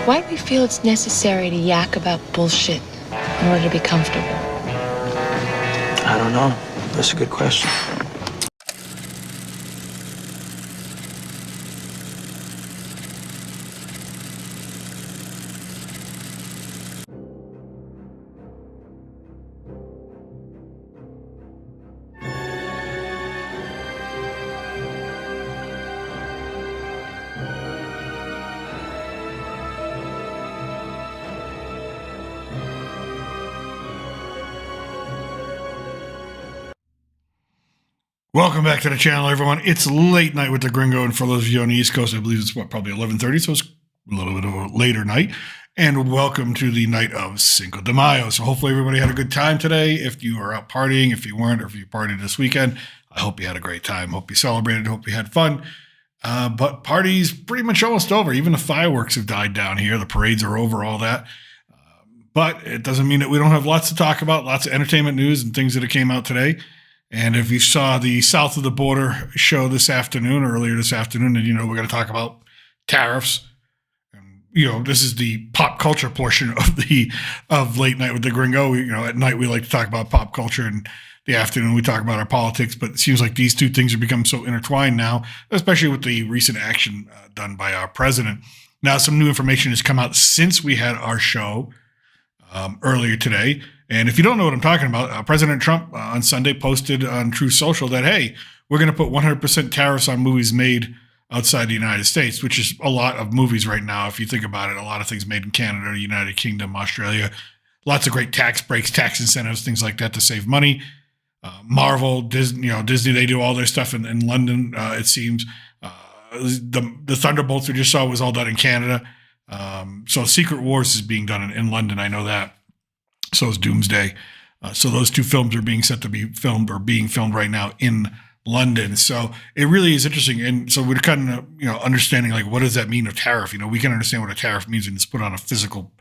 Why do we feel it's necessary to yak about bullshit in order to be comfortable? I don't know. That's a good question. Welcome back to the channel, everyone. It's late night with the Gringo, and for those of you on the East Coast, I believe it's probably 11:30, so it's a little bit of a later night. And welcome to the night of Cinco de Mayo. So hopefully everybody had a good time today. If you were out partying, if you weren't, or if you partied this weekend, I hope you had a great time. Hope you celebrated. Hope you had fun. But party's pretty much almost over. Even the fireworks have died down here. The parades are over, all that. But it doesn't mean that we don't have lots to talk about, lots of entertainment news and things that have came out today. And if you saw the South of the Border show earlier this afternoon, then you know we're going to talk about tariffs. And, you know, this is the pop culture portion of Late Night with the Gringo. At night we like to talk about pop culture, and the afternoon we talk about our politics. But it seems like these two things have become so intertwined now, especially with the recent action done by our president. Now, some new information has come out since we had our show earlier today. And if you don't know what I'm talking about, President Trump on Sunday posted on Truth Social that, hey, we're going to put 100% tariffs on movies made outside the United States, which is a lot of movies right now. If you think about it, a lot of things made in Canada, United Kingdom, Australia, lots of great tax breaks, tax incentives, things like that to save money. Marvel, Disney, they do all their stuff in London, it seems. The Thunderbolts we just saw was all done in Canada. So Secret Wars is being done in London. I know that. So is Doomsday. So those two films are being set to be filmed or being filmed right now in London. So it really is interesting. And so we're kind of, understanding like, what does that mean, a tariff? We can understand what a tariff means when it's put on a physical,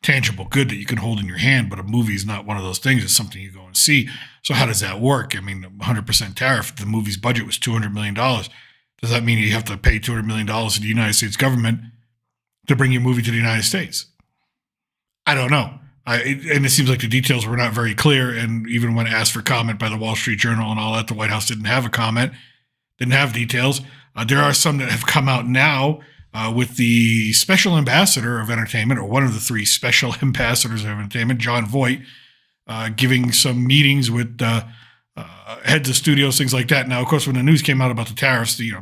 tangible good that you can hold in your hand, but a movie is not one of those things. It's something you go and see. So how does that work? 100% tariff, the movie's budget was $200 million. Does that mean you have to pay $200 million to the United States government to bring your movie to the United States? I don't know. And it seems like the details were not very clear. And even when asked for comment by the Wall Street Journal and all that, the White House didn't have a comment, didn't have details. There are some that have come out now with the special ambassador of entertainment, or one of the three special ambassadors of entertainment, Jon Voight, giving some meetings with heads of studios, things like that. Now, of course, when the news came out about the tariffs, the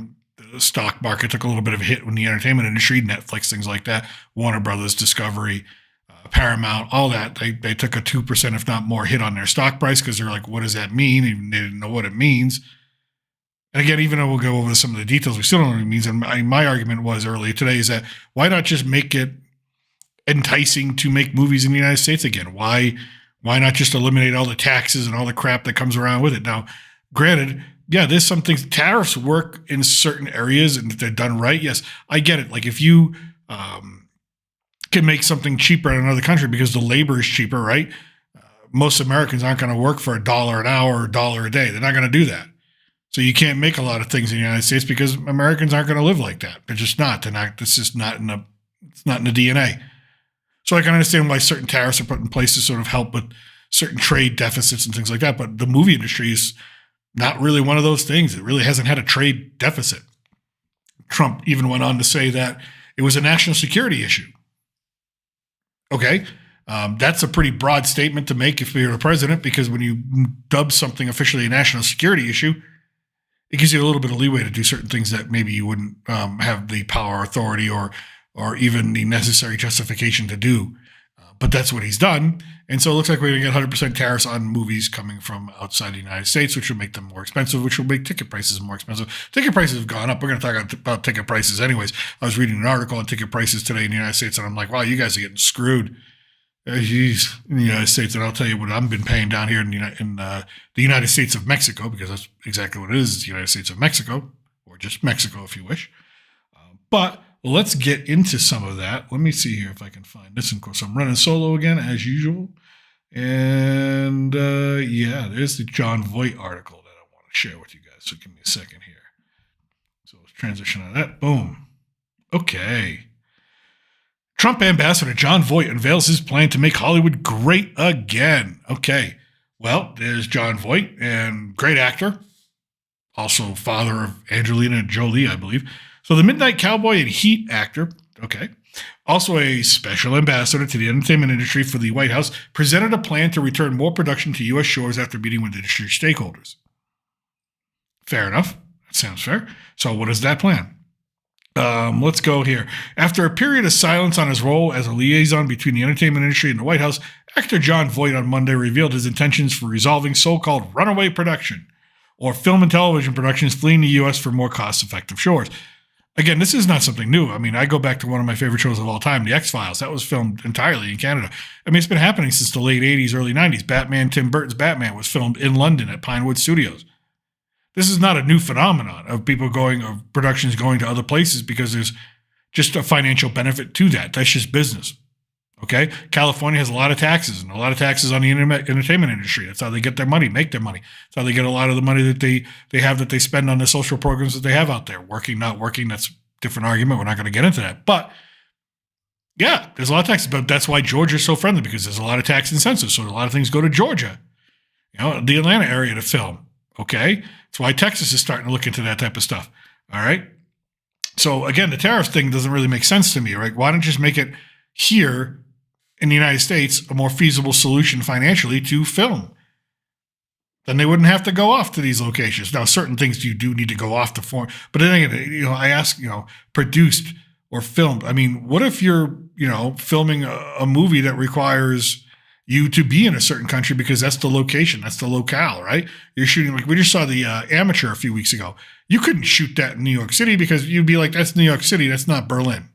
stock market took a little bit of a hit when the entertainment industry, Netflix, things like that, Warner Brothers, Discovery, Paramount, all that, they took a 2%, if not more, hit on their stock price because they're like, what does that mean? Even they didn't know what it means. And again, even though we'll go over some of the details, we still don't know what it means. And my argument was earlier today is that why not just make it enticing to make movies in the United States again? Why not just eliminate all the taxes and all the crap that comes around with it? Now, granted, yeah, there's some things, tariffs work in certain areas, and if they're done right, yes, I get it. Like if you can make something cheaper in another country because the labor is cheaper, right? Most Americans aren't going to work for $1 an hour or $1 a day. They're not going to do that. So you can't make a lot of things in the United States because Americans aren't going to live like that. They're just not. They're not. It's just not in it's not in the DNA. So I can understand why certain tariffs are put in place to sort of help with certain trade deficits and things like that. But the movie industry is not really one of those things. It really hasn't had a trade deficit. Trump even went on to say that it was a national security issue. Okay, that's a pretty broad statement to make if you're the president, because when you dub something officially a national security issue, it gives you a little bit of leeway to do certain things that maybe you wouldn't have the power, authority, or even the necessary justification to do. But that's what he's done. And so it looks like we're going to get 100% tariffs on movies coming from outside the United States, which will make them more expensive, which will make ticket prices more expensive. Ticket prices have gone up. We're going to talk about ticket prices anyways. I was reading an article on ticket prices today in the United States, and I'm like, wow, you guys are getting screwed. Geez, in the United States. And I'll tell you what I've been paying down here in the United States of Mexico, because that's exactly what it is. It's the United States of Mexico, or just Mexico if you wish. But let's get into some of that. Let me see here if I can find this. Of course, I'm running solo again, as usual. And yeah, there's the Jon Voight article that I want to share with you guys. So give me a second here. So let's transition out of that. Boom. Okay. Trump ambassador John Voight unveils his plan to make Hollywood great again. Okay, well, there's John Voight, and great actor, also father of Angelina Jolie, I believe. So the Midnight Cowboy and Heat actor, okay, also a special ambassador to the entertainment industry for the White House, presented a plan to return more production to U.S. shores after meeting with industry stakeholders. Fair enough. That sounds fair. So what is that plan? Let's go here. After a period of silence on his role as a liaison between the entertainment industry and the White House, actor John Voight on Monday revealed his intentions for resolving so-called runaway production, or film and television productions fleeing the U.S. for more cost-effective shores. Again, this is not something new. I mean, I go back to one of my favorite shows of all time, The X-Files. That was filmed entirely in Canada. I mean, it's been happening since the late 80s, early 90s. Tim Burton's Batman was filmed in London at Pinewood Studios. This is not a new phenomenon of productions going to other places because there's just a financial benefit to that. That's just business. Okay? California has a lot of taxes and a lot of taxes on the entertainment industry. That's how they get their money, make their money. That's how they get a lot of the money that they have that they spend on the social programs that they have out there. Working, not working, that's a different argument. We're not going to get into that. But yeah, there's a lot of taxes. But that's why Georgia's so friendly, because there's a lot of tax incentives. So a lot of things go to Georgia, the Atlanta area to film. Okay? That's why Texas is starting to look into that type of stuff. All right? So again, the tariff thing doesn't really make sense to me, right? Why don't you just make it here in the United States a more feasible solution financially to film? Then they wouldn't have to go off to these locations. Now, certain things you do need to go off to form. But then again, I ask, produced or filmed. I mean, what if you're, filming a movie that requires you to be in a certain country because that's the location, that's the locale, right? You're shooting, like we just saw the Amateur a few weeks ago. You couldn't shoot that in New York City because you'd be like, that's New York City, that's not Berlin.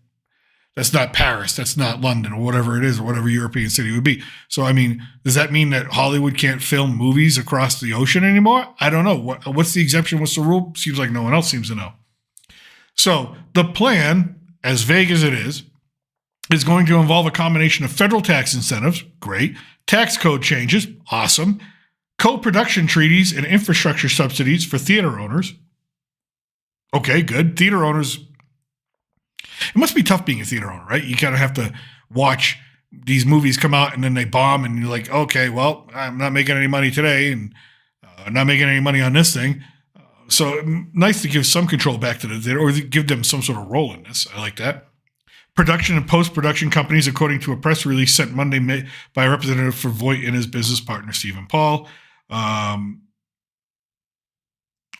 That's not Paris, that's not London, or whatever it is, or whatever European city it would be. So, I mean, does that mean that Hollywood can't film movies across the ocean anymore? I don't know. What's the exemption? What's the rule? Seems like no one else seems to know. So the plan, as vague as it is going to involve a combination of federal tax incentives, great, tax code changes, awesome, co-production treaties and infrastructure subsidies for theater owners. Okay, good. Theater owners, it must be tough being a theater owner, right? You kind of have to watch these movies come out and then they bomb and you're like, okay, well, I'm not making any money today and not making any money on this thing. So nice to give some control back to the theater or give them some sort of role in this. I like that. Production and post-production companies, according to a press release sent Monday by a representative for Voight and his business partner, Stephen Paul.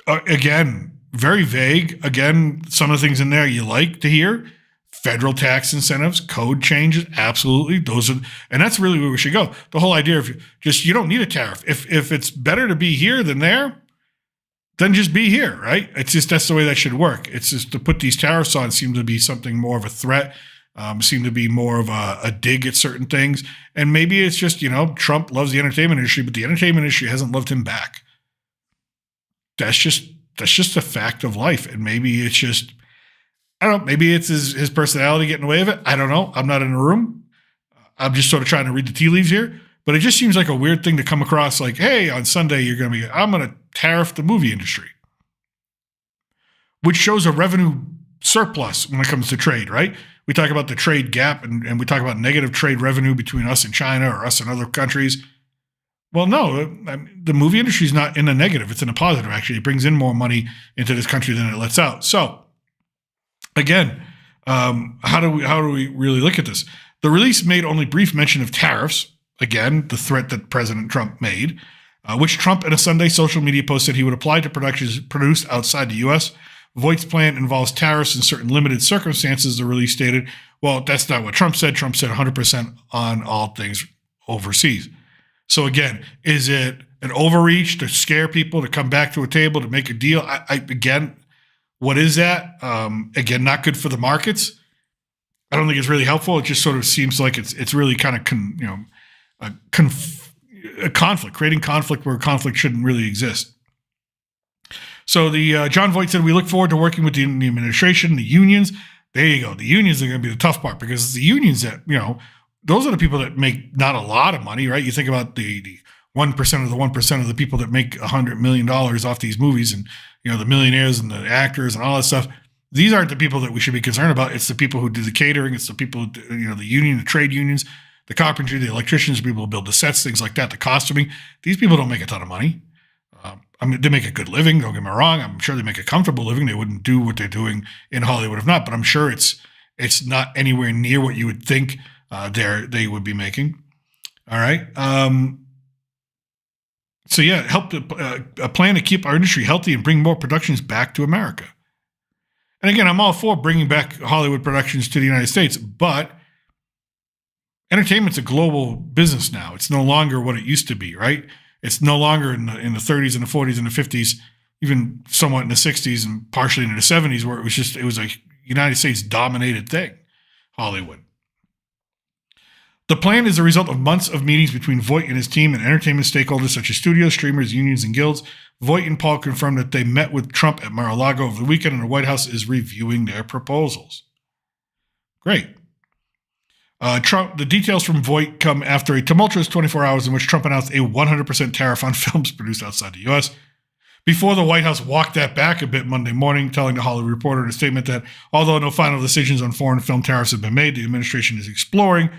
Again, very vague. Again, some of the things in there you like to hear. Federal tax incentives, code changes, absolutely. And that's really where we should go. The whole idea of you don't need a tariff. If it's better to be here than there, then just be here, right? It's just, that's the way that should work. It's just to put these tariffs on seem to be something more of a threat, seem to be more of a dig at certain things. And maybe it's just, Trump loves the entertainment industry, but the entertainment industry hasn't loved him back. That's just a fact of life. And maybe it's just, I don't know, maybe it's his personality getting away with it. I don't know. I'm not in the room. I'm just sort of trying to read the tea leaves here. But it just seems like a weird thing to come across like, hey, on Sunday, I'm going to tariff the movie industry, which shows a revenue surplus when it comes to trade, right? We talk about the trade gap and we talk about negative trade revenue between us and China or us and other countries. Well, no, the movie industry is not in a negative. It's in a positive, actually. It brings in more money into this country than it lets out. So, again, how do we really look at this? The release made only brief mention of tariffs. Again, the threat that President Trump made, which Trump in a Sunday social media post said he would apply to productions produced outside the U.S. Voight's plan involves tariffs in certain limited circumstances, the release stated. Well, that's not what Trump said. Trump said 100% on all things overseas. So again, is it an overreach to scare people to come back to a table to make a deal? Again, what is that? Again, not good for the markets. I don't think it's really helpful. It just sort of seems like it's really kind of a conflict, creating conflict where conflict shouldn't really exist. So the John Voight said, we look forward to working with the administration, the unions. There you go. The unions are going to be the tough part because it's the unions that, those are the people that make not a lot of money, right? You think about the 1% of the 1% of the people that make $100 million off these movies and, the millionaires and the actors and all that stuff. These aren't the people that we should be concerned about. It's the people who do the catering. It's the people who do, the union, the trade unions, the carpentry, the electricians, people who build the sets, things like that, the costuming. These people don't make a ton of money. They make a good living. Don't get me wrong. I'm sure they make a comfortable living. They wouldn't do what they're doing in Hollywood if not. But I'm sure it's not anywhere near what you would think they would be making. All right. So yeah, help a plan to keep our industry healthy and bring more productions back to America. And again, I'm all for bringing back Hollywood productions to the United States, but entertainment's a global business now. It's no longer what it used to be, right? It's no longer in the 30s and the 40s and the 50s, even somewhat in the 60s and partially into the 70s, where it was a United States dominated thing, Hollywood. The plan is a result of months of meetings between Voight and his team and entertainment stakeholders such as studios, streamers, unions, and guilds. Voight and Paul confirmed that they met with Trump at Mar-a-Lago over the weekend, and the White House is reviewing their proposals. Great. The details from Voight come after a tumultuous 24 hours in which Trump announced a 100% tariff on films produced outside the U.S. Before the White House walked that back a bit Monday morning, telling the Hollywood Reporter in a statement that although no final decisions on foreign film tariffs have been made, the administration is exploring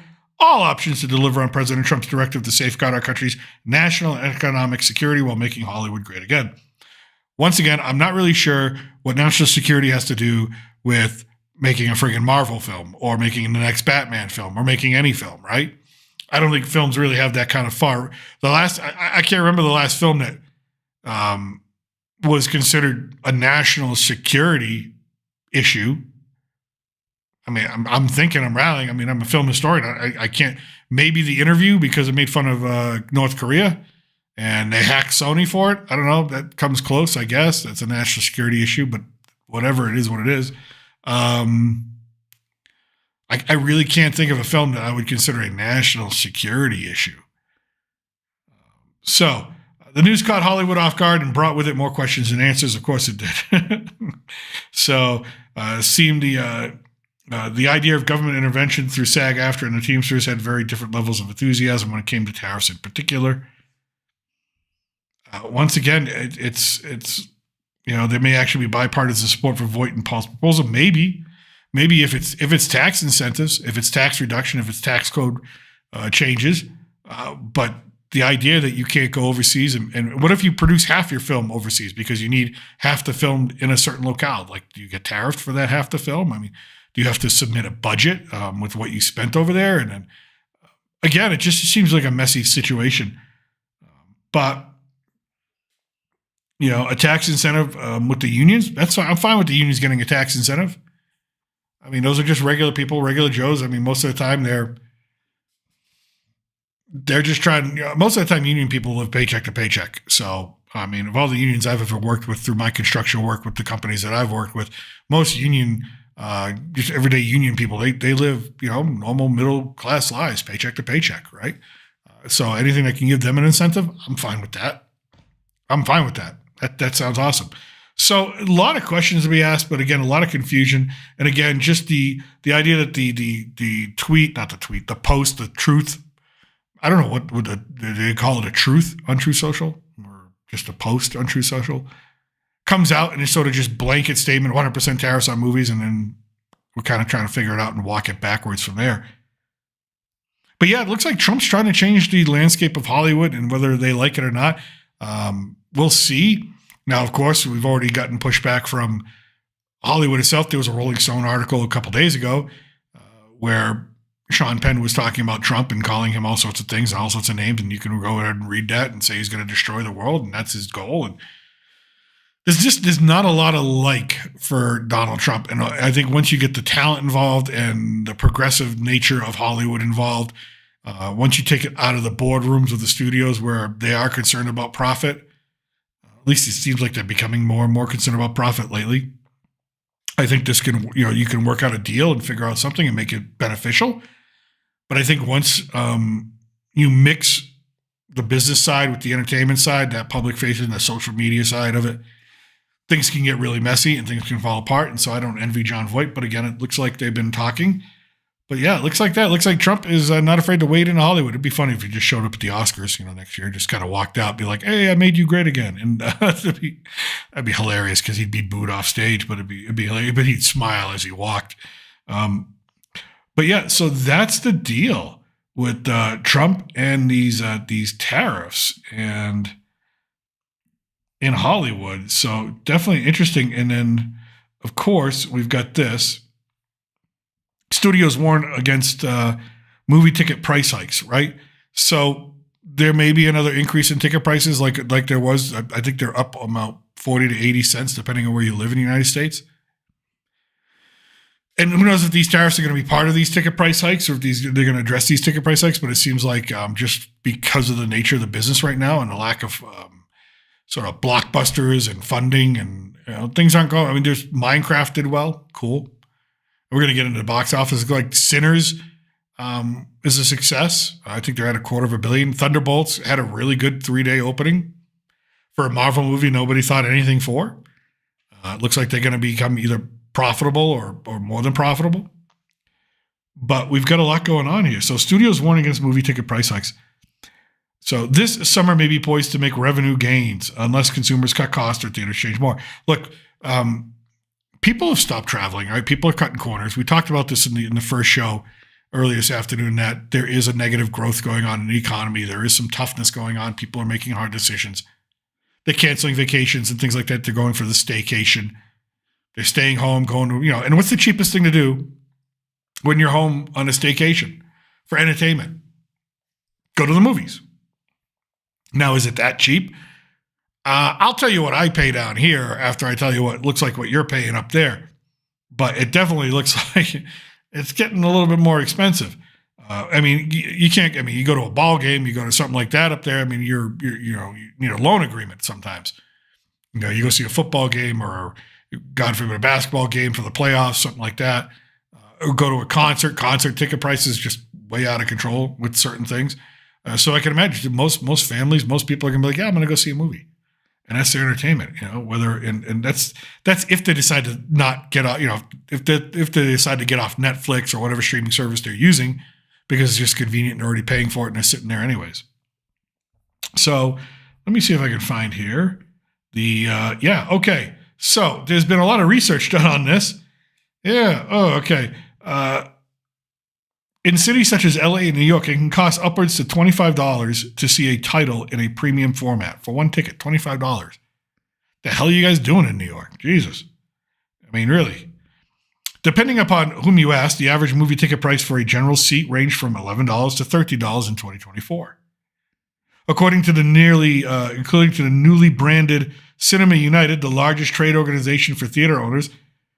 all options to deliver on President Trump's directive to safeguard our country's national and economic security while making Hollywood great again. Once again, I'm not really sure what national security has to do with making a friggin' Marvel film or making the next Batman film or making any film, right? I don't think films really have that kind of far. I can't remember the last film that was considered a national security issue. I mean, I'm thinking, I'm rallying. I mean, I'm a film historian. I can't, maybe The Interview because it made fun of North Korea and they hacked Sony for it. I don't know. That comes close, I guess. That's a national security issue, but whatever, it is what it is. I really can't think of a film that I would consider a national security issue. So the news caught Hollywood off guard and brought with it more questions than answers. Of course it did. So seemed the idea of government intervention through SAG-AFTRA and the Teamsters had very different levels of enthusiasm when it came to tariffs in particular. Once again, it's there may actually be bipartisan support for Voight and Paul's proposal. Maybe if it's tax incentives, if it's tax reduction, if it's tax code changes. But the idea that you can't go overseas and what if you produce half your film overseas because you need half the film in a certain locale? Like, do you get tariffed for that half the film? I mean, do you have to submit a budget with what you spent over there? And then again, it just seems like a messy situation. But a tax incentive with the unions, I'm fine with the unions getting a tax incentive. I mean, those are just regular people, regular Joes. I mean, most of the time they're just trying, most of the time union people live paycheck to paycheck. So, I mean, of all the unions I've ever worked with through my construction work with the companies that I've worked with, most union, just everyday union people, they live, normal middle class lives, paycheck to paycheck, right? So anything that can give them an incentive, I'm fine with that. That sounds awesome. So a lot of questions to be asked, but again, a lot of confusion. And again, just the idea that the post, the truth, I don't know what would they call it, a truth, Untrue Social, or just a post, Untrue Social, comes out and it's sort of just blanket statement, 100% tariffs on movies, and then we're kind of trying to figure it out and walk it backwards from there. But yeah, it looks like Trump's trying to change the landscape of Hollywood, and whether they like it or not, we'll see. Now, of course, we've already gotten pushback from Hollywood itself. There was a Rolling Stone article a couple days ago where Sean Penn was talking about Trump and calling him all sorts of things and all sorts of names, and you can go ahead and read that and say he's going to destroy the world, and that's his goal. And there's not a lot of like for Donald Trump. And I think once you get the talent involved and the progressive nature of Hollywood involved, once you take it out of the boardrooms of the studios where they are concerned about profit, at least it seems like they're becoming more and more concerned about profit lately. I think this can, you can work out a deal and figure out something and make it beneficial. But I think once you mix the business side with the entertainment side, that public facing, the social media side of it, things can get really messy and things can fall apart. And so I don't envy John Voight, but again, it looks like they've been talking. But yeah, it looks like that. It looks like Trump is not afraid to wade into Hollywood. It'd be funny if he just showed up at the Oscars, next year, just kind of walked out, be like, "Hey, I made you great again," and that'd be hilarious because he'd be booed off stage, but it'd be hilarious. But he'd smile as he walked. But yeah, so that's the deal with Trump and these tariffs and in Hollywood. So definitely interesting. And then, of course, we've got this. Studios warn against movie ticket price hikes, right? So there may be another increase in ticket prices like there was. I think they're up about 40 to 80 cents, depending on where you live in the United States. And who knows if these tariffs are going to be part of these ticket price hikes or if they're going to address these ticket price hikes. But it seems like just because of the nature of the business right now and the lack of sort of blockbusters and funding and things aren't going. I mean, there's Minecraft did well. Cool. We're going to get into the box office. Like Sinners is a success. I think they're at $250 million. Thunderbolts had a really good 3-day opening for a Marvel movie nobody thought anything for. It looks like they're going to become either profitable or more than profitable. But we've got a lot going on here. So studios warn against movie ticket price hikes. So this summer may be poised to make revenue gains unless consumers cut costs or theaters change more. Look, people have stopped traveling, right? People are cutting corners. We talked about this in the first show earlier this afternoon, that there is a negative growth going on in the economy. There is some toughness going on. People are making hard decisions. They're canceling vacations and things like that. They're going for the staycation. They're staying home, going to, and what's the cheapest thing to do when you're home on a staycation for entertainment? Go to the movies. Now, is it that cheap? I'll tell you what I pay down here after I tell you what looks like what you're paying up there. But it definitely looks like it's getting a little bit more expensive. I mean, you can't. I mean, you go to a ball game, you go to something like that up there. I mean, you need a loan agreement sometimes. You go see a football game or, God forbid, a basketball game for the playoffs, something like that. Or go to a concert. Concert ticket prices just way out of control with certain things. So I can imagine most families, most people are gonna be like, yeah, I'm gonna go see a movie. And that's their entertainment, and that's if they decide to not get off, if they decide to get off Netflix or whatever streaming service they're using, because it's just convenient and they're already paying for it and they're sitting there anyways. So let me see if I can find here okay. So there's been a lot of research done on this. Yeah. Oh, okay. In cities such as LA and New York, it can cost upwards to $25 to see a title in a premium format for one ticket. $25. The hell are you guys doing in New York? Jesus. I mean, really. Depending upon whom you ask, the average movie ticket price for a general seat ranged from $11 to $30 in 2024. According to the newly branded Cinema United, the largest trade organization for theater owners,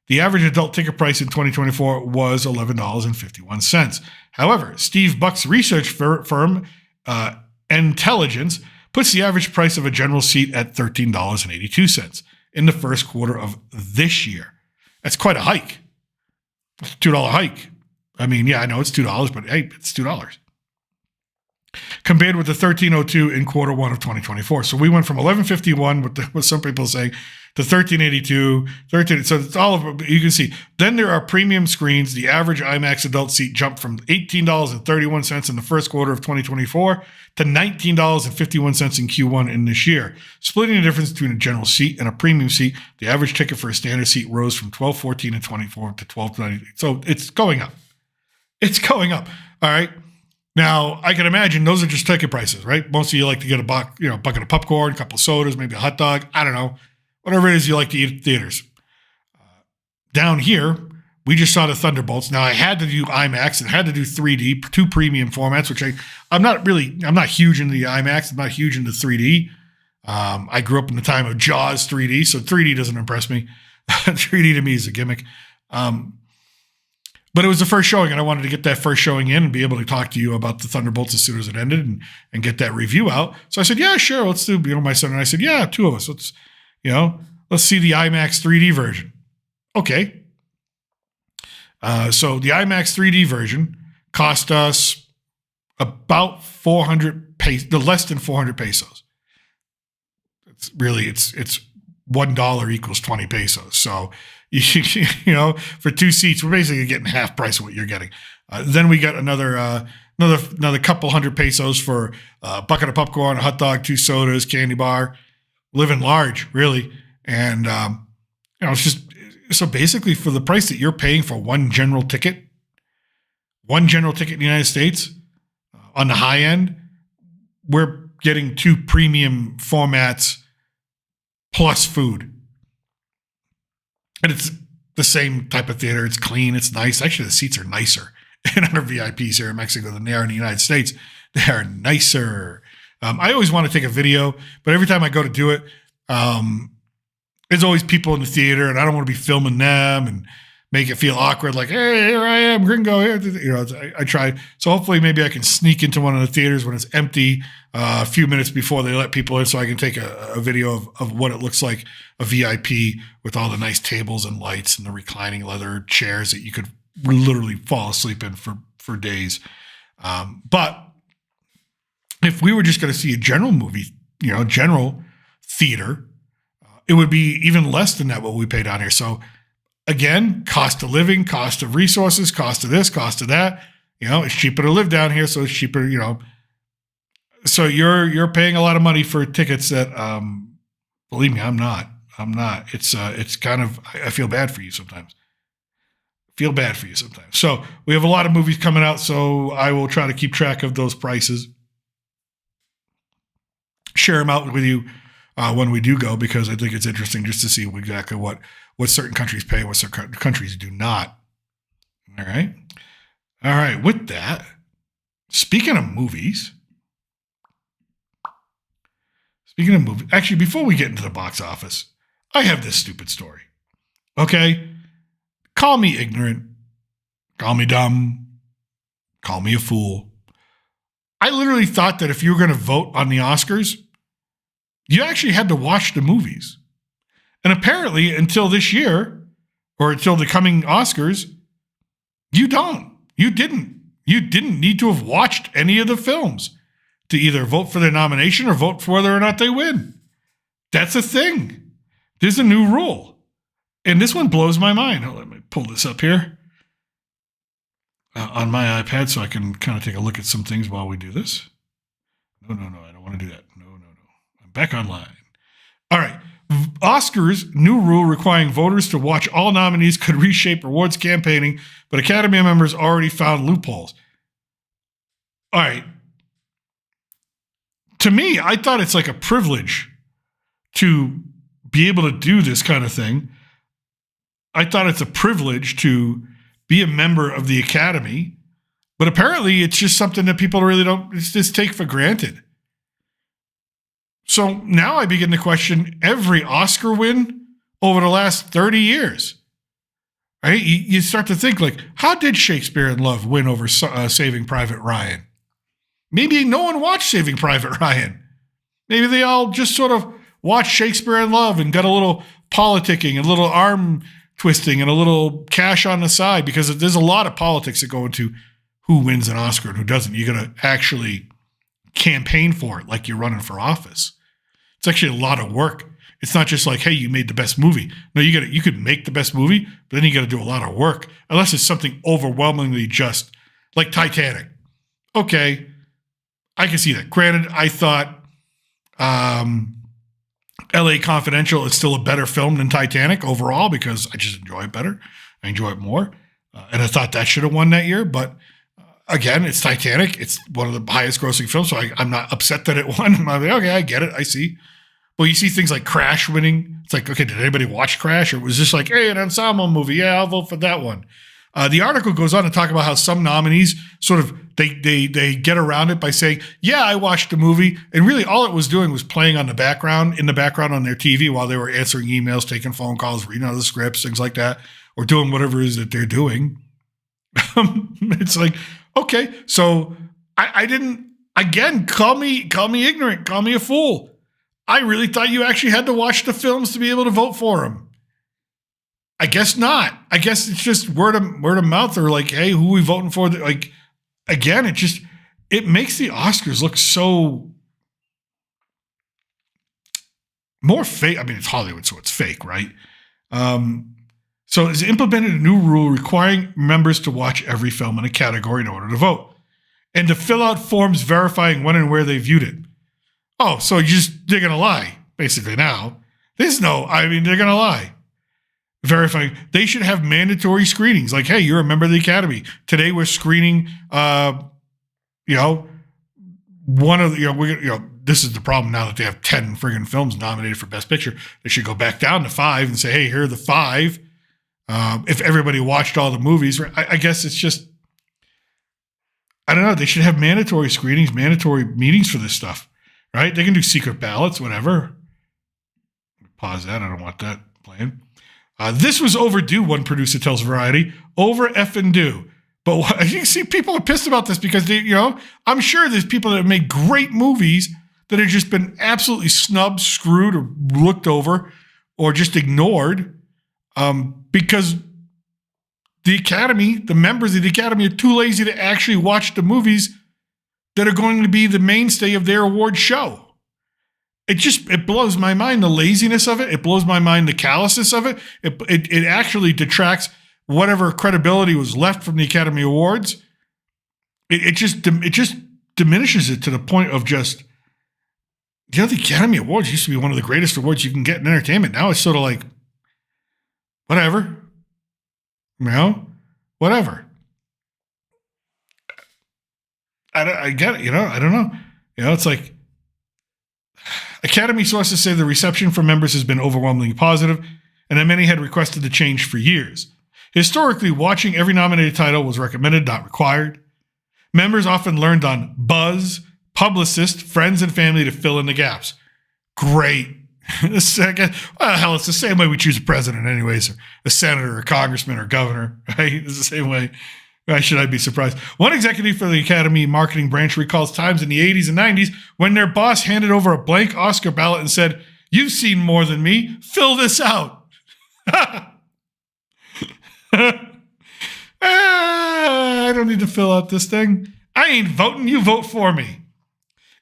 the average adult ticket price in 2024 was $11.51. However, Steve Buck's research firm, Intelligence, puts the average price of a general seat at $13.82 in the first quarter of this year. That's quite a hike. It's a $2 hike. I mean, yeah, I know it's $2, but hey, it's $2. Compared with the $13.02 in quarter one of 2024. So we went from $11.51, with some people saying, to $13.82, $13. So it's all of, you can see. Then there are premium screens. The average IMAX adult seat jumped from $18.31 in the first quarter of 2024 to $19.51 in Q1 in this year. Splitting the difference between a general seat and a premium seat, the average ticket for a standard seat rose from $12.14 in 24 to $12.90. So it's going up. It's going up. All right. Now, I can imagine those are just ticket prices, right? Most of you like to get a bucket of popcorn, a couple of sodas, maybe a hot dog. I don't know. Whatever it is you like to eat at theaters. Down here, we just saw the Thunderbolts. Now, I had to do IMAX and had to do 3D, 2 premium formats, which I'm not huge into the IMAX. I'm not huge into 3D. I grew up in the time of Jaws 3D, so 3D doesn't impress me. 3D to me is a gimmick. But it was the first showing, and I wanted to get that first showing in and be able to talk to you about the Thunderbolts as soon as it ended and get that review out. So I said, yeah, sure, let's do, my son and I said, yeah, 2 of us. Let's see the IMAX 3D version. Okay. So the IMAX 3D version cost us about 400 pesos, less than 400 pesos. It's $1 equals 20 pesos. So You know, for 2 seats, we're basically getting half price of what you're getting. Then we got another couple hundred pesos for a bucket of popcorn, a hot dog, 2 sodas, candy bar. Living large, really. And, it's just, so basically for the price that you're paying for one general ticket in the United States, on the high end, we're getting 2 premium formats plus food. And it's the same type of theater. It's clean. It's nice. Actually, the seats are nicer in our VIPs here in Mexico than they are in the United States. They are nicer. I always want to take a video, but every time I go to do it, there's always people in the theater, and I don't want to be filming them and make it feel awkward. Like, hey, here I am, Gringo. Here. I try. So hopefully, maybe I can sneak into one of the theaters when it's empty a few minutes before they let people in, so I can take a video of what it looks like, a VIP with all the nice tables and lights and the reclining leather chairs that you could literally fall asleep in for days. But if we were just going to see a general movie, general theater, it would be even less than that what we pay down here. So again, cost of living, cost of resources, cost of this, cost of that. It's cheaper to live down here, so it's cheaper. So you're paying a lot of money for tickets that, believe me, I'm not. It's kind of, I feel bad for you sometimes. So we have a lot of movies coming out, so I will try to keep track of those prices. Share them out with you when we do go, because I think it's interesting just to see exactly what certain countries pay and what certain countries do not. All right. With that, speaking of movies, actually, before we get into the box office, I have this stupid story. Okay? Call me ignorant. Call me dumb. Call me a fool. I literally thought that if you were going to vote on the Oscars, you actually had to watch the movies. And apparently, until this year, or until the coming Oscars, you don't. You didn't. You didn't need to have watched any of the films to either vote for their nomination or vote for whether or not they win. That's a thing. There's a new rule. And this one blows my mind. Let me pull this up here on my iPad so I can kind of take a look at some things while we do this. No, I don't want to do that. No. I'm back online. All right. Oscars, new rule requiring voters to watch all nominees could reshape rewards campaigning, but Academy members already found loopholes. All right. To me, I thought it's like a privilege to be able to do this kind of thing. I thought it's a privilege to be a member of the Academy, but apparently it's just something that people really don't just take for granted. So now I begin to question every Oscar win over the last 30 years. Right? You start to think, like, how did Shakespeare in Love win over Saving Private Ryan? Maybe no one watched Saving Private Ryan. Maybe they all just sort of watched Shakespeare in Love and got a little politicking, a little arm twisting, and a little cash on the side, because there's a lot of politics that go into who wins an Oscar and who doesn't. You got to actually campaign for it like you're running for office. It's actually a lot of work. It's not just like, hey, you made the best movie. No, you could make the best movie, but then you got to do a lot of work, unless it's something overwhelmingly just like Titanic. Okay, I can see that. Granted, I thought LA Confidential is still a better film than Titanic overall, because I just enjoy it better. I enjoy it more. And I thought that should have won that year. But again, it's Titanic. It's one of the highest grossing films, so I'm not upset that it won. I'm like, okay, I get it. I see. Well, you see things like Crash winning. It's like, okay, did anybody watch Crash? Or it was just like, hey, an ensemble movie. Yeah, I'll vote for that one. The article goes on to talk about how some nominees sort of, they get around it by saying, yeah, I watched the movie. And really all it was doing was playing in the background on their TV while they were answering emails, taking phone calls, reading out the scripts, things like that, or doing whatever it is that they're doing. It's like, okay, so I didn't, again, call me ignorant, call me a fool. I really thought you actually had to watch the films to be able to vote for them. I guess not. I guess it's just word of mouth, or like, hey, who are we voting for? Like, again, it makes the Oscars look so more fake. I mean, it's Hollywood, so it's fake, right? So it's implemented a new rule requiring members to watch every film in a category in order to vote, and to fill out forms verifying when and where they viewed it. Oh, so they're going to lie, basically now. They're going to lie. Verifying. They should have mandatory screenings. Like, hey, you're a member of the Academy. Today we're screening, this is the problem now that they have 10 friggin' films nominated for Best Picture. They should go back down to 5 and say, hey, here are the 5. If everybody watched all the movies, I guess it's just, I don't know. They should have mandatory screenings, mandatory meetings for this stuff, right? They can do secret ballots, whatever. Pause that. I don't want that playing. This was overdue, one producer tells Variety. Over effing due. But you see, people are pissed about this because I'm sure there's people that have made great movies that have just been absolutely snubbed, screwed, or looked over, or just ignored. Because the Academy, the members of the Academy, are too lazy to actually watch the movies that are going to be the mainstay of their award show. It blows my mind, the laziness of it. It blows my mind, the callousness of it. It actually detracts whatever credibility was left from the Academy Awards. It just diminishes it to the point of just, the Academy Awards used to be one of the greatest awards you can get in entertainment. Now it's sort of like, whatever. Whatever. I get it, I don't know. It's like, Academy sources say the reception from members has been overwhelmingly positive, and that many had requested the change for years. Historically, watching every nominated title was recommended, not required. Members often learned on buzz, publicists, friends, and family to fill in the gaps. Great. It's the same way we choose a president anyways, or a senator, or a congressman, or governor, right? It's the same way. Why should I be surprised? One executive for the Academy marketing branch recalls times in the 80s and 90s when their boss handed over a blank Oscar ballot and said, "You've seen more than me. Fill this out." I don't need to fill out this thing. I ain't voting. You vote for me.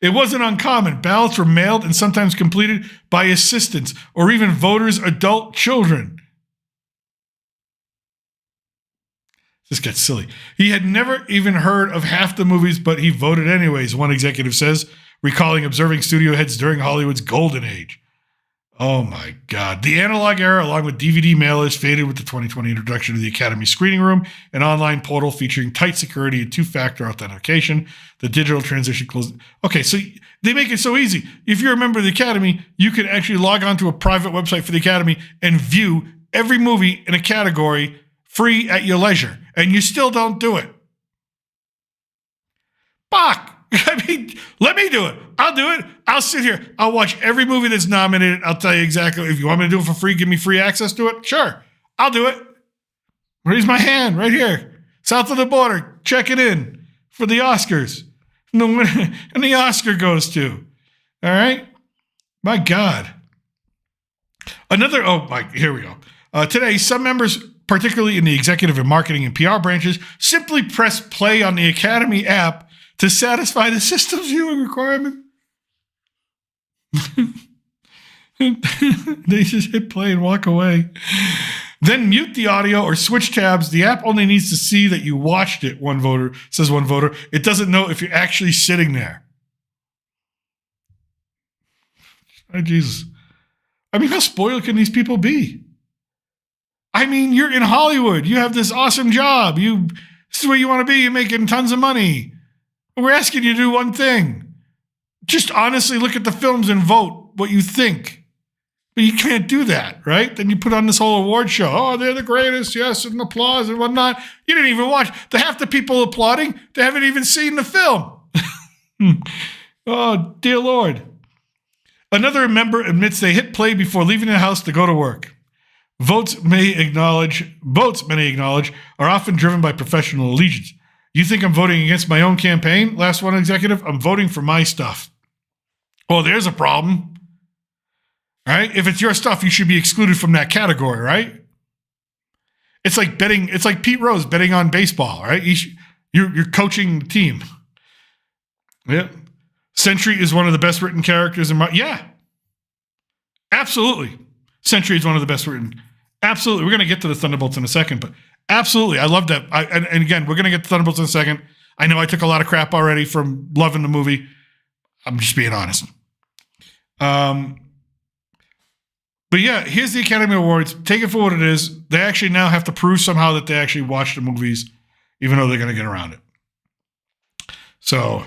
It wasn't uncommon. Ballots were mailed and sometimes completed by assistants or even voters' adult children. This gets silly. He had never even heard of half the movies, but he voted anyways, one executive says, recalling observing studio heads during Hollywood's golden age. Oh my God. The analog era, along with DVD mailers, faded with the 2020 introduction of the Academy Screening Room, an online portal featuring tight security and two-factor authentication. The digital transition closed. Okay, so they make it so easy. If you're a member of the Academy, you can actually log onto a private website for the Academy and view every movie in a category free at your leisure. And you still don't do it. Fuck. Let me do it. I'll do it. I'll sit here. I'll watch every movie that's nominated. I'll tell you exactly. If you want me to do it for free, give me free access to it. Sure. I'll do it. Raise my hand right here. South of the border. Check it in for the Oscars. And the Oscar goes to. All right. My God. Here we go. Today, some members, particularly in the executive and marketing and PR branches, simply press play on the Academy app to satisfy the system's viewing requirement. They just hit play and walk away. Then mute the audio or switch tabs. The app only needs to see that you watched it, says one voter. It doesn't know if you're actually sitting there. Oh, Jesus. I mean, how spoiled can these people be? I mean, you're in Hollywood. You have this awesome job. This is where you want to be. You're making tons of money. We're asking you to do one thing. Just honestly look at the films and vote what you think. But you can't do that, right? Then you put on this whole award show. Oh, they're the greatest, yes, and applause and whatnot. You didn't even watch. Half the people applauding, they haven't even seen the film. Oh, dear Lord. Another member admits they hit play before leaving the house to go to work. Votes, many acknowledge, are often driven by professional allegiance. You think I'm voting against my own campaign? Last one executive, I'm voting for my stuff. Oh, there's a problem. Right? If it's your stuff, you should be excluded from that category, right? It's like betting. It's like Pete Rose betting on baseball, right? You're coaching the team. Yeah. Sentry is one of the best written characters in my. Yeah. Absolutely. Sentry is one of the best written. Absolutely. We're going to get to the Thunderbolts in a second, but absolutely. I love that. And again, we're going to get to Thunderbolts in a second. I know I took a lot of crap already from loving the movie. I'm just being honest. But yeah, here's the Academy Awards. Take it for what it is. They actually now have to prove somehow that they actually watched the movies, even though they're going to get around it. So,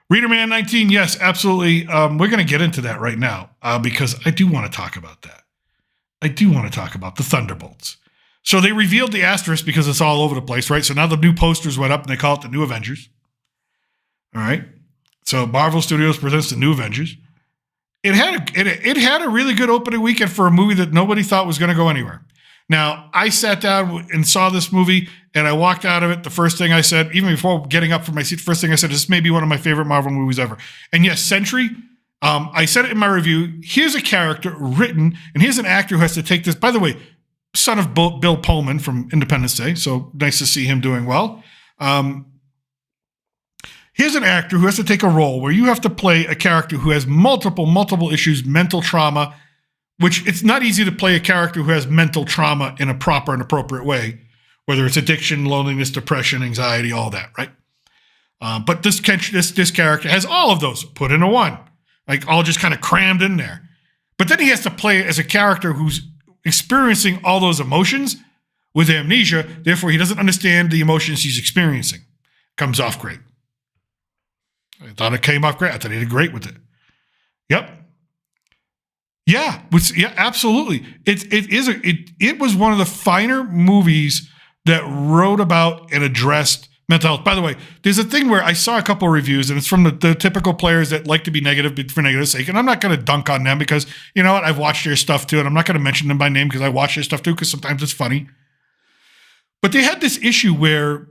Reader Man 19, yes, absolutely. We're going to get into that right now because I do want to talk about that. I do want to talk about the Thunderbolts. So they revealed the asterisk because it's all over the place, right? So now the new posters went up and they call it the New Avengers. All right. So Marvel Studios presents the New Avengers. It had a really good opening weekend for a movie that nobody thought was going to go anywhere. Now, I sat down and saw this movie, and I walked out of it. The first thing I said, even before getting up from my seat, the first thing I said, this may be one of my favorite Marvel movies ever. And yes, Sentry, I said it in my review. Here's a character written, and here's an actor who has to take this. By the way, son of Bill Pullman from Independence Day, so nice to see him doing well. Here's an actor who has to take a role where you have to play a character who has multiple issues, mental trauma, which it's not easy to play a character who has mental trauma in a proper and appropriate way, whether it's addiction, loneliness, depression, anxiety, all that, right? But this character has all of those put into one, like all just kind of crammed in there. But then he has to play as a character who's experiencing all those emotions with amnesia, therefore he doesn't understand the emotions he's experiencing. Comes off great. I thought it came off great. I thought he did great with it. Yep. Yeah, absolutely. It was one of the finer movies that wrote about and addressed mental health. By the way, there's a thing where I saw a couple of reviews, and it's from the typical players that like to be negative for negative sake, and I'm not going to dunk on them because, you know what, I've watched their stuff too, and I'm not going to mention them by name because I watch their stuff too because sometimes it's funny. But they had this issue where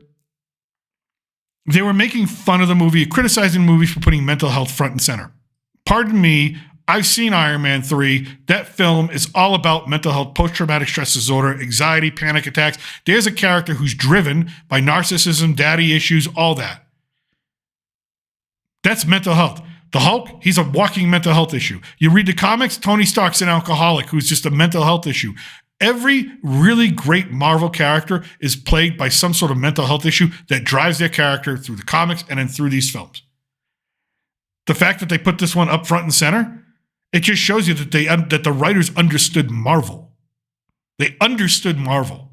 they were making fun of the movie, criticizing the movie for putting mental health front and center. Pardon me, I've seen Iron Man 3. That film is all about mental health, post-traumatic stress disorder, anxiety, panic attacks. There's a character who's driven by narcissism, daddy issues, all that. That's mental health. The Hulk, he's a walking mental health issue. You read the comics, Tony Stark's an alcoholic who's just a mental health issue. Every really great Marvel character is plagued by some sort of mental health issue that drives their character through the comics and then through these films. The fact that they put this one up front and center, it just shows you that the writers understood Marvel. They understood Marvel.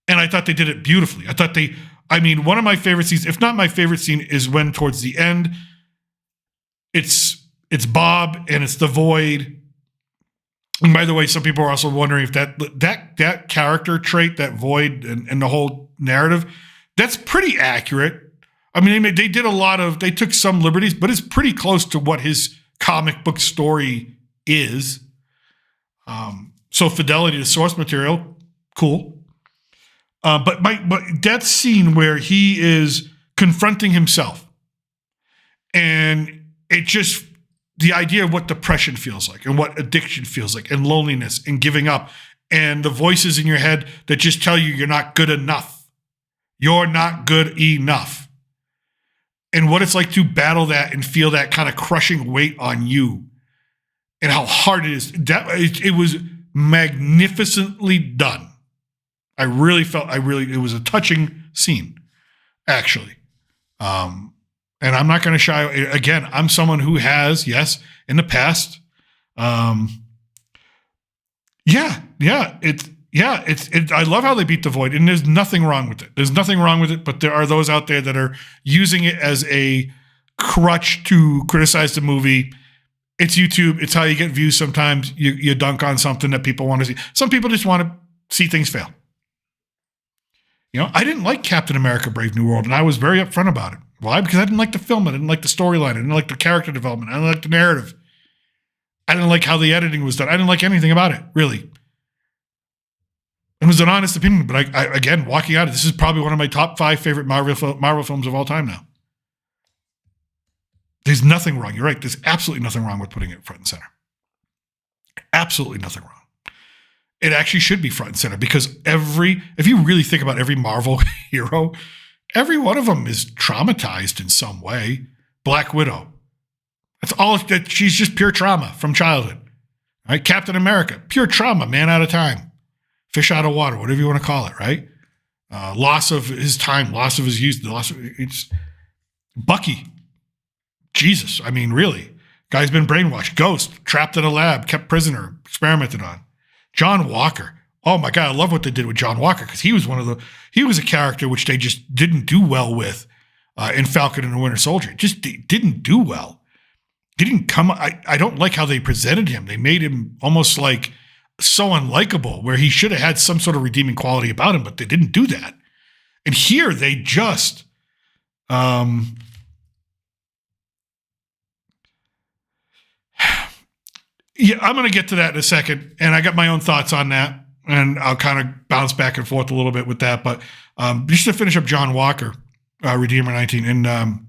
And I thought they did it beautifully. One of my favorite scenes, if not my favorite scene, is when towards the end, it's Bob and it's the Void. And by the way, some people are also wondering if that character trait, that Void and the whole narrative, that's pretty accurate. I mean, they took some liberties, but it's pretty close to what his comic book story is. So fidelity to source material, cool. But that scene where he is confronting himself, and it just, the idea of what depression feels like and what addiction feels like and loneliness and giving up and the voices in your head that just tell you you're not good enough. You're not good enough. And what it's like to battle that and feel that kind of crushing weight on you and how hard it is. It was magnificently done. It was a touching scene, actually. And I'm not going to shy. Again, I'm someone who has, yes, in the past. I love how they beat the Void, and there's nothing wrong with it. There's nothing wrong with it, but there are those out there that are using it as a crutch to criticize the movie. It's YouTube. It's how you get views sometimes. You dunk on something that people want to see. Some people just want to see things fail. You know, I didn't like Captain America Brave New World, and I was very upfront about it. Why? Because I didn't like the film. I didn't like the storyline. I didn't like the character development. I didn't like the narrative. I didn't like how the editing was done. I didn't like anything about it, really. It was an honest opinion, but again, walking out of this is probably one of my top 5 favorite Marvel films of all time now. There's nothing wrong. You're right. There's absolutely nothing wrong with putting it front and center. Absolutely nothing wrong. It actually should be front and center because if you really think about every Marvel hero, every one of them is traumatized in some way. Black Widow. She's just pure trauma from childhood. Right? Captain America, pure trauma, man out of time. fish out of water, whatever you want to call it, right? Loss of his time, loss of his youth, it's Bucky. Jesus, I mean, really. Guy's been brainwashed, ghost, trapped in a lab, kept prisoner, experimented on. John Walker. Oh my God, I love what they did with John Walker because he was a character which they just didn't do well with in Falcon and the Winter Soldier. Just didn't do well. He didn't come. I don't like how they presented him. They made him almost like so unlikable, where he should have had some sort of redeeming quality about him, but they didn't do that. And here they just, yeah, I'm going to get to that in a second, and I got my own thoughts on that, and I'll kind of bounce back and forth a little bit with that. But just to finish up John Walker, Redeemer 19, and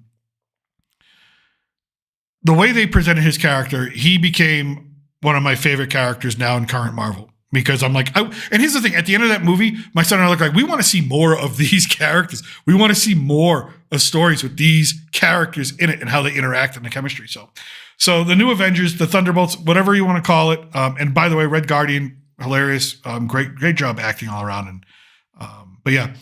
the way they presented his character, he became one of my favorite characters now in current Marvel. Because I'm like, and here's the thing, at the end of that movie, my son and I look like, we want to see more of these characters. We want to see more of stories with these characters in it and how they interact and the chemistry. So the new Avengers, the Thunderbolts, whatever you want to call it. And by the way, Red Guardian, hilarious. Great job acting all around. And but yeah,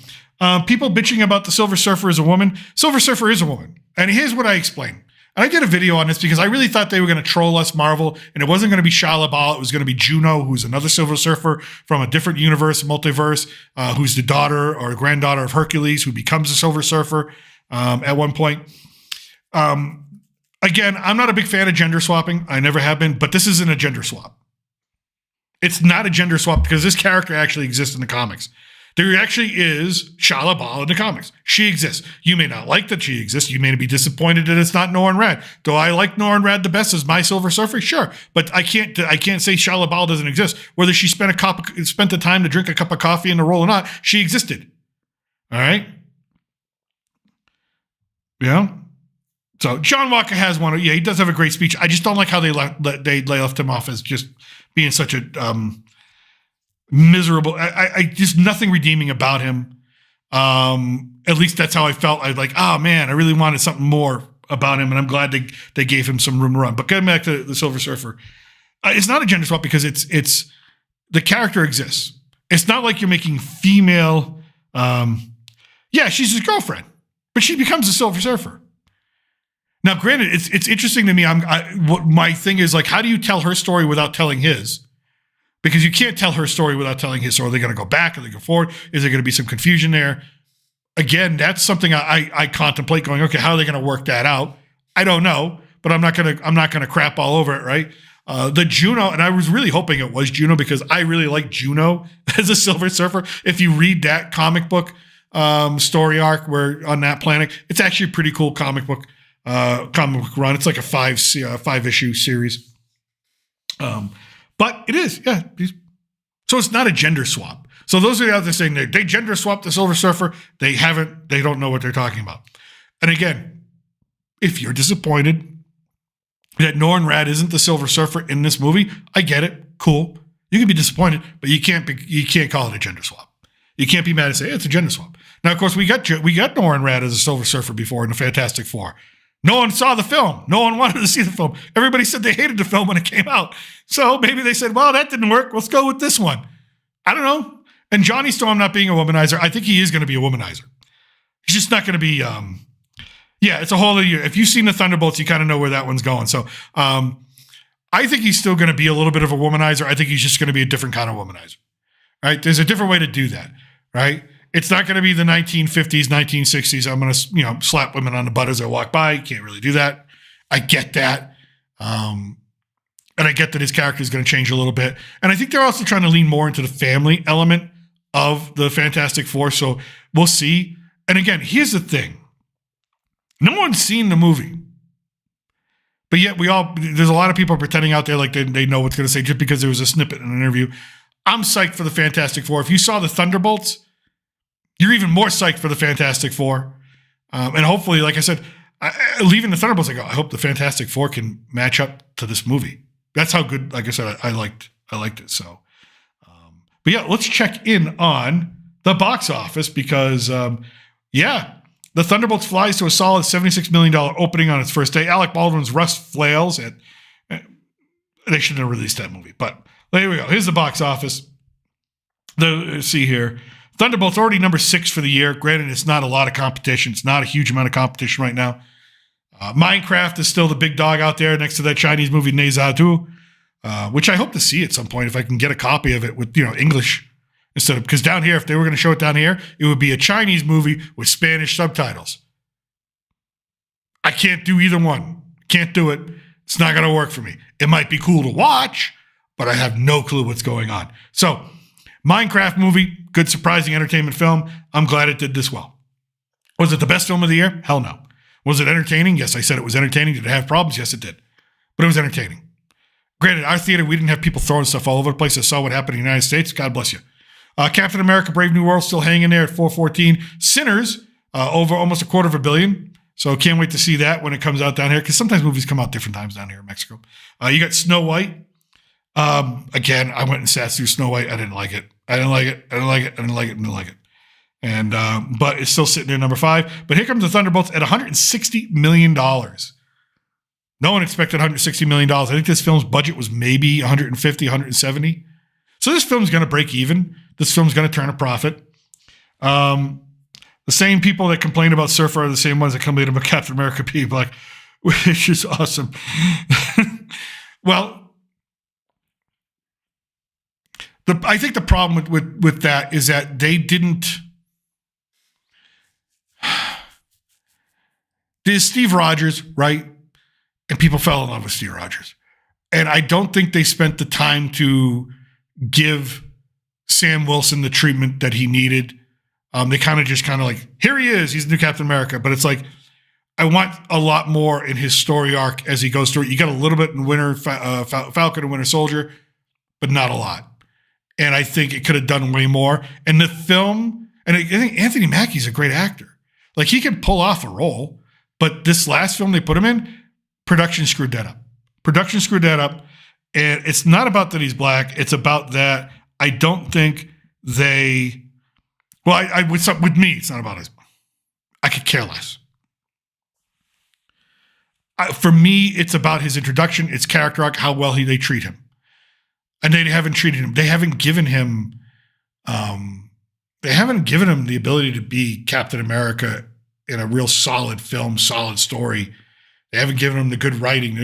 people bitching about the Silver Surfer as a woman. Silver Surfer is a woman. And here's what I explain. And I did a video on this because I really thought they were going to troll us, Marvel, and it wasn't going to be Shia LaBeouf. It was going to be Juno, who's another Silver Surfer from a different universe, multiverse, who's the daughter or granddaughter of Hercules, who becomes a Silver Surfer at one point. Again, I'm not a big fan of gender swapping. I never have been, but this isn't a gender swap. It's not a gender swap because this character actually exists in the comics. There actually is Shia LaBeouf in the comics. She exists. You may not like that she exists. You may be disappointed that it's not Norrin Radd. Do I like Norrin Radd the best as my Silver Surfer? Sure, but I can't say Shia LaBeouf doesn't exist. Whether she spent the time to drink a cup of coffee in the role or not, she existed. All right. Yeah. So John Walker has one. Yeah, he does have a great speech. I just don't like how they left him off as just being such a miserable. I just nothing redeeming about him. At least that's how I felt. I was like, oh man, I really wanted something more about him, and I'm glad they gave him some room to run. But getting back to the Silver Surfer, it's not a gender swap because it's the character exists. It's not like you're making female. Yeah, she's his girlfriend, but she becomes a Silver Surfer. Now, granted, it's interesting to me. What my thing is like, how do you tell her story without telling his? Because you can't tell her story without telling his. So are they going to go back? Are they going to go forward? Is there going to be some confusion there? Again, that's something I contemplate going, okay, how are they going to work that out? I don't know, but I'm not going to crap all over it, right? The Juno, and I was really hoping it was Juno because I really like Juno as a Silver Surfer. If you read that comic book story arc where on that planet, it's actually a pretty cool comic book run. It's like a five issue series. But it is, yeah. So it's not a gender swap. So those are the others saying they gender swapped the Silver Surfer. They don't know what they're talking about. And again, if you're disappointed that Norrin Radd isn't the Silver Surfer in this movie, I get it. Cool. You can be disappointed, but you can't call it a gender swap. You can't be mad and say, hey, it's a gender swap. Now, of course, we got Norrin Radd as a Silver Surfer before in the Fantastic Four. No one saw the film. No one wanted to see the film. Everybody said they hated the film when it came out. So maybe they said, well, that didn't work. Let's go with this one. I don't know. And Johnny Storm not being a womanizer, I think he is going to be a womanizer. He's just not going to be, yeah, it's a whole other year. If you've seen the Thunderbolts, you kind of know where that one's going. So I think he's still going to be a little bit of a womanizer. I think he's just going to be a different kind of womanizer, right? There's a different way to do that, right? It's not going to be the 1950s, 1960s. I'm going to, slap women on the butt as I walk by. You can't really do that. I get that. And I get that his character is going to change a little bit. And I think they're also trying to lean more into the family element of the Fantastic Four. So we'll see. And again, here's the thing. No one's seen the movie. But yet there's a lot of people pretending out there like they know what's going to say just because there was a snippet in an interview. I'm psyched for the Fantastic Four. If you saw the Thunderbolts, you're even more psyched for the Fantastic Four. And hopefully, like I said, leaving the Thunderbolts, I hope the Fantastic Four can match up to this movie. That's how good, like I said, I liked it. So, but yeah, let's check in on the box office because, the Thunderbolts flies to a solid $76 million opening on its first day. Alec Baldwin's Rust flails. They shouldn't have released that movie, but there we go. Here's the box office. Let's see here. Thunderbolts already number 6 for the year. Granted, it's not a lot of competition. It's not a huge amount of competition right now. Minecraft is still the big dog out there next to that Chinese movie Ne Zha Tu, which I hope to see at some point if I can get a copy of it with English instead of, because down here, if they were going to show it down here, it would be a Chinese movie with Spanish subtitles. I can't do either one. Can't do it. It's not going to work for me. It might be cool to watch, but I have no clue what's going on. So, Minecraft movie, good surprising entertainment film. I'm glad it did this well. Was it the best film of the year? Hell no. Was it entertaining? Yes, I said it was entertaining. Did it have problems? Yes, it did. But it was entertaining. Granted, our theater, we didn't have people throwing stuff all over the place. I saw what happened in the United States. God bless you. Captain America, Brave New World, still hanging there at 414. Sinners, over almost $250 million. So can't wait to see that when it comes out down here, because sometimes movies come out different times down here in Mexico. You got Snow White. Again, I went and sat through Snow White. I didn't like it. And, but it's still sitting there number 5. But here comes the Thunderbolts at $160 million. No one expected $160 million. I think this film's budget was maybe 150, 170. So this film's going to break even. This film's going to turn a profit. The same people that complain about Surfer are the same ones that complain about Captain America being black, which is awesome. Well, I think the problem with that is that they didn't. There's Steve Rogers, right? And people fell in love with Steve Rogers. And I don't think they spent the time to give Sam Wilson the treatment that he needed. They kind of like, here he is. He's the new Captain America. But it's like, I want a lot more in his story arc as he goes through it. You got a little bit in Winter Falcon and Winter Soldier, but not a lot. And I think it could have done way more. And the film, and I think Anthony Mackie's a great actor. Like, he can pull off a role. But this last film they put him in, production screwed that up. And it's not about that he's black. It's about that I don't think they, well, with me, it's not about his, I could care less. For me, it's about his introduction, its character arc, how well they treat him. And they haven't treated him. They haven't given him the ability to be Captain America in a real solid film, solid story. They haven't given him the good writing,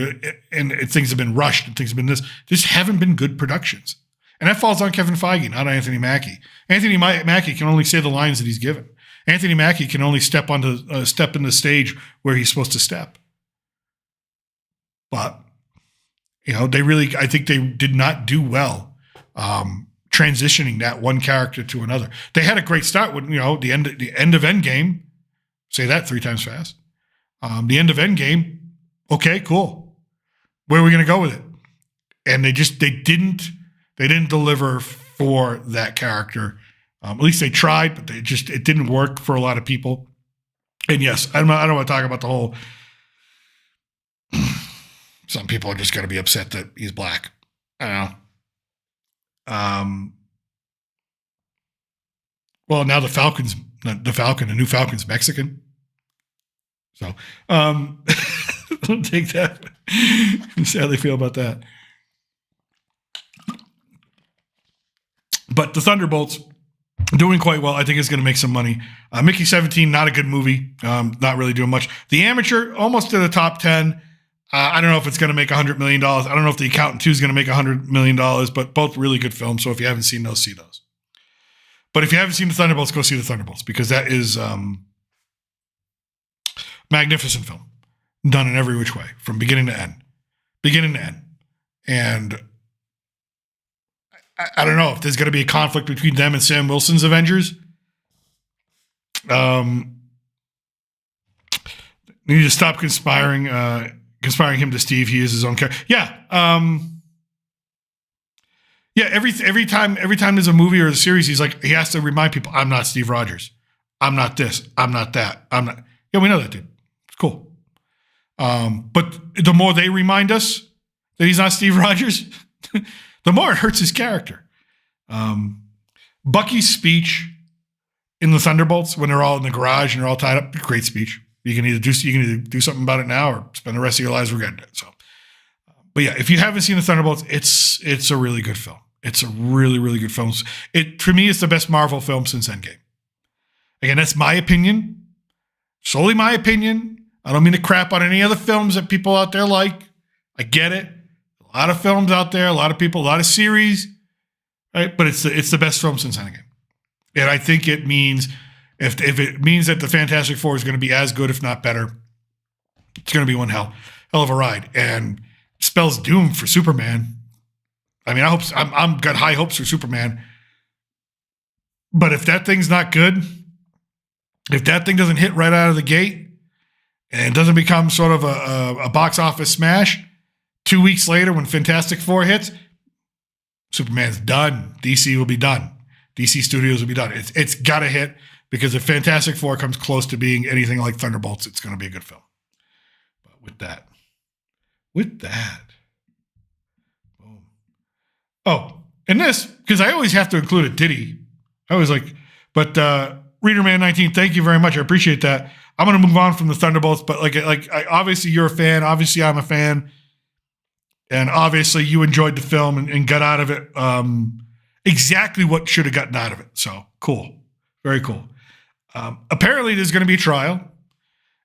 and things have been rushed, and things have been this. Just haven't been good productions. And that falls on Kevin Feige, not on Anthony Mackie. Anthony Mackie can only say the lines that he's given. Anthony Mackie can only step in the stage where he's supposed to step. But, I think they did not do well transitioning that one character to another. They had a great start with, the end of Endgame. Say that 3 times fast. The end of Endgame. Okay, cool. Where are we going to go with it? And they didn't deliver for that character. At least they tried, but it didn't work for a lot of people. And yes, I don't want to talk about the whole. Some people are just going to be upset that he's black. I don't know. Well, now the new Falcon's Mexican. So, don't take that. See how they feel about that. But the Thunderbolts doing quite well. I think it's going to make some money. Mickey 17, not a good movie. Not really doing much. The Amateur, almost to the top 10. I don't know if it's going to make $100 million. I don't know if The Accountant 2 is going to make $100 million, but both really good films. So if you haven't seen those, see those. But if you haven't seen the Thunderbolts, go see the Thunderbolts, because that is magnificent film, done in every which way, from beginning to end. And I don't know if there's going to be a conflict between them and Sam Wilson's Avengers. Need to stop conspiring him to Steve. He is his own character. Yeah. Every time there's a movie or a series, he has to remind people, I'm not Steve Rogers. I'm not this. I'm not that. I'm not. Yeah, we know that, dude. It's cool. But the more they remind us that he's not Steve Rogers, the more it hurts his character. Bucky's speech in the Thunderbolts when they're all in the garage and they're all tied up, great speech. You can either do something about it now or spend the rest of your lives regretting it. So, but yeah, if you haven't seen the Thunderbolts, it's a really good film. It's a really, really good film. For me, it's the best Marvel film since Endgame. Again, that's my opinion. Solely my opinion. I don't mean to crap on any other films that people out there like. I get it. A lot of films out there, a lot of people, a lot of series, right? But it's the best film since Endgame. And I think it means, if it means that the Fantastic Four is going to be as good, if not better, it's going to be one hell of a ride. And spells doom for Superman. I mean, I'm got high hopes for Superman. But if that thing's not good, if that thing doesn't hit right out of the gate and doesn't become sort of a box office smash, 2 weeks later when Fantastic Four hits, Superman's done. DC will be done. DC Studios will be done. It's got to hit, because if Fantastic Four comes close to being anything like Thunderbolts, it's going to be a good film. But with that, boom. Oh, and this, because I always have to include a ditty. I always like, but Readerman 19, thank you very much. I appreciate that. I'm going to move on from the Thunderbolts, but obviously you're a fan. Obviously I'm a fan. And obviously you enjoyed the film and got out of it exactly what should have gotten out of it. So cool. Very cool. Apparently there's going to be a trial.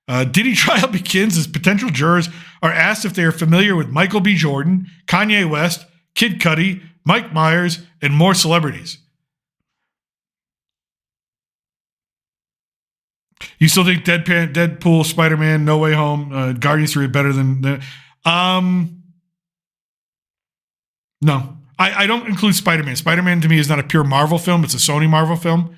Diddy trial begins as potential jurors are asked if they are familiar with Michael B. Jordan, Kanye West, Kid Cudi, Mike Myers, and more celebrities. You still think Deadpool, Spider-Man, No Way Home, Guardians 3 are better than... No. I don't include Spider-Man. Spider-Man to me is not a pure Marvel film. It's a Sony Marvel film.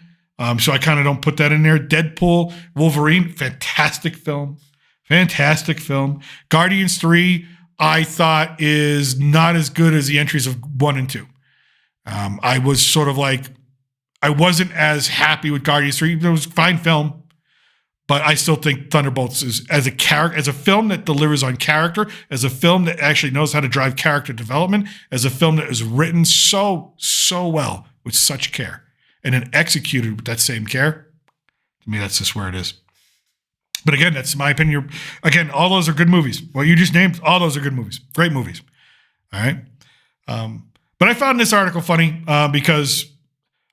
So I kind of don't put that in there. Deadpool, Wolverine, fantastic film. Fantastic film. Guardians 3, I thought is not as good as the entries of 1 and 2. I was sort of like, I wasn't as happy with Guardians 3. It was a fine film. But I still think Thunderbolts is, as a film that delivers on character, as a film that actually knows how to drive character development, as a film that is written so well with such care, and then executed with that same care. To me, that's just where it is. But again, that's my opinion. Again, all those are good movies. What you just named, all those are good movies. Great movies. All right. But I found this article funny because,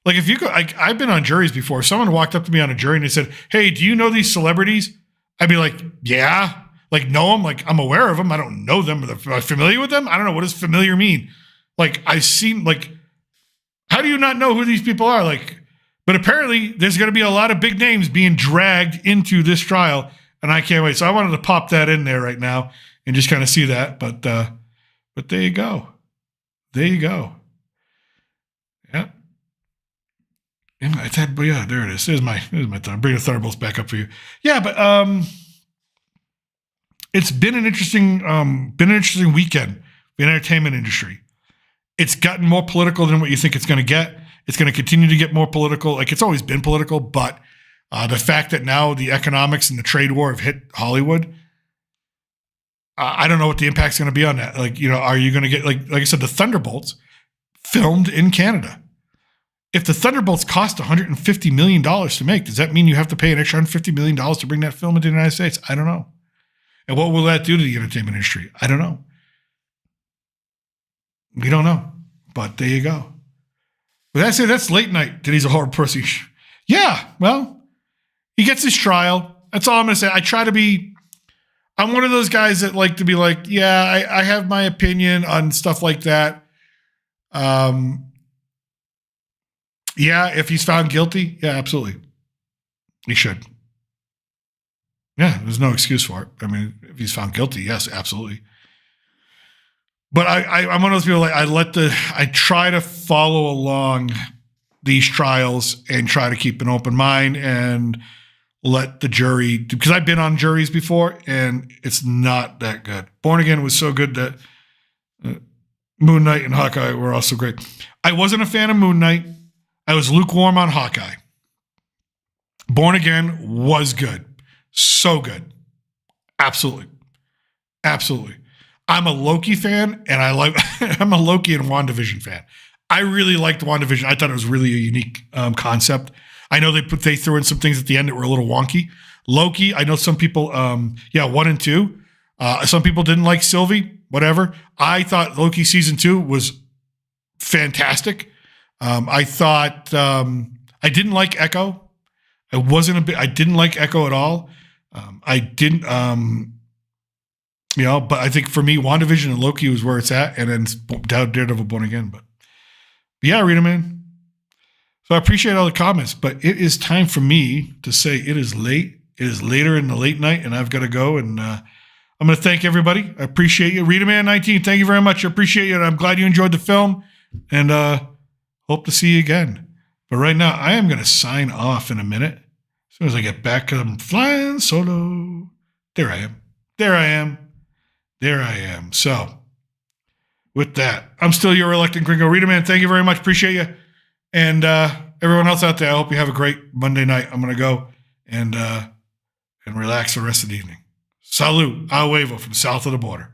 like, if you go, I've been on juries before. If someone walked up to me on a jury and they said, "Hey, do you know these celebrities?" I'd be like, "Yeah." Like, know them. Like, I'm aware of them. I don't know them. Am I familiar with them? I don't know. What does familiar mean? Like, I've seen, like, how do you not know who these people are? Like, but apparently there's going to be a lot of big names being dragged into this trial, and I can't wait. So I wanted to pop that in there right now and just kind of see that. But there you go. There you go. Yeah. But yeah, there it is. There's my thought. Bring the Thunderbolts back up for you. Yeah, but it's been an interesting weekend in the entertainment industry. It's gotten more political than what you think it's going to get. It's going to continue to get more political. Like, it's always been political, but the fact that now the economics and the trade war have hit Hollywood, I don't know what the impact's going to be on that. Like, you know, are you going to get, like I said, the Thunderbolts filmed in Canada? If the Thunderbolts cost $150 million to make, does that mean you have to pay an extra $150 million to bring that film into the United States? I don't know. And what will that do to the entertainment industry? I don't know. We don't know. But there you go. But that's it. That's late night. Diddy's a horror pussy. Yeah, well, he gets his trial. That's all I'm going to say. I'm one of those guys that like to be like, yeah, I have my opinion on stuff like that. Yeah, if he's found guilty, yeah, absolutely. He should. Yeah, there's no excuse for it. I mean, if he's found guilty, yes, absolutely. But I'm one of those people, like, I try to follow along these trials and try to keep an open mind and let the jury, because I've been on juries before and it's not that good. Born Again was so good that Moon Knight and Hawkeye were also great. I wasn't a fan of Moon Knight. I was lukewarm on Hawkeye. Born Again was good. So good. Absolutely. Absolutely. I'm a Loki fan, and I'm a Loki and WandaVision fan. I really liked WandaVision. I thought it was really a unique concept. I know they threw in some things at the end that were a little wonky. Loki, I know some people, 1 and 2. Some people didn't like Sylvie, whatever. I thought Loki season 2 was fantastic. I thought I didn't like Echo. I didn't like Echo at all. I didn't, but I think for me, WandaVision and Loki was where it's at, and then Daredevil Born Again. But yeah, Rita, man. So I appreciate all the comments, but it is time for me to say it is late. It is later in the late night, and I've got to go. And I'm going to thank everybody. I appreciate you. Rita Man 19, thank you very much. I appreciate you. And I'm glad you enjoyed the film, and hope to see you again. But right now, I am going to sign off in a minute. As soon as I get back, I'm flying solo. There I am. There I am. There I am. So with that, I'm still your reluctant gringo. Rita Man, thank you very much. Appreciate you. And everyone else out there, I hope you have a great Monday night. I'm going to go and relax the rest of the evening. Salud, a huevo from south of the border.